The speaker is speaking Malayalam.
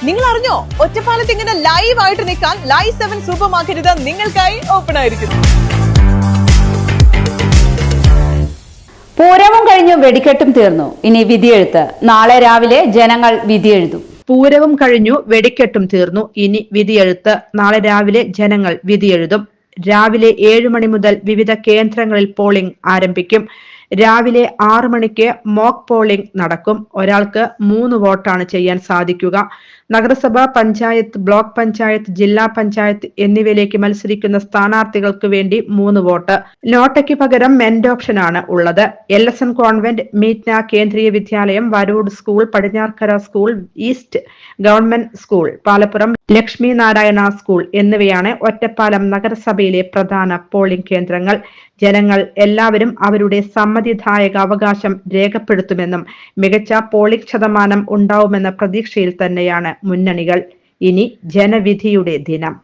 നിങ്ങൾ അറിഞ്ഞോ, ഒറ്റപ്പാലത്ത് ഇങ്ങനെ ലൈവ് ആയിട്ട് നിൽക്കാൻ ലൈവ് 7 സൂപ്പർ മാർക്കറ്റ് നിങ്ങൾക്കായി ഓപ്പൺ ആയിരിക്കുന്നു. പൂരവും കഴിഞ്ഞു വെടിക്കെട്ടും തീർന്നു. ഇനി വിധിയെഴുത്ത്. നാളെ രാവിലെ ജനങ്ങൾ വിധിയെഴുതും. പൂരവും കഴിഞ്ഞു വെടിക്കെട്ടും തീർന്നു. ഇനി വിധിയെഴുത്ത്. നാളെ രാവിലെ ജനങ്ങൾ വിധിയെഴുതും. രാവിലെ 7 മണി മുതൽ വിവിധ കേന്ദ്രങ്ങളിൽ പോളിംഗ് ആരംഭിക്കും. രാവിലെ 6 മണിക്ക് മോക്ക് പോളിംഗ് നടക്കും. ഒരാൾക്ക് 3 വോട്ടാണ് ചെയ്യാൻ സാധിക്കുക. നഗരസഭ, പഞ്ചായത്ത്, ബ്ലോക്ക് പഞ്ചായത്ത്, ജില്ലാ പഞ്ചായത്ത് എന്നിവയിലേക്ക് മത്സരിക്കുന്ന സ്ഥാനാർത്ഥികൾക്ക് വേണ്ടി 3 വോട്ട്. നോട്ടയ്ക്ക് പകരം മെന്റ് ഓപ്ഷനാണ് ഉള്ളത്. LSN convent, Meetna Kendriya Vidyalaya, Varode school, Padinjarkkara school, east government school, Palappuram Lakshmi Narayana school എന്നിവയാണ് ഒറ്റപ്പാലം നഗരസഭയിലെ പ്രധാന പോളിംഗ് കേന്ദ്രങ്ങൾ. ജനങ്ങൾ എല്ലാവരും അവരുടെ സമ്മതിദായക അവകാശം രേഖപ്പെടുത്തുമെന്നും മികച്ച പോളിംഗ് ശതമാനം ഉണ്ടാവുമെന്ന പ്രതീക്ഷയിൽ തന്നെയാണ് മുന്നണികൾ. ഇനി ജനവിധിയുടെ ദിനം.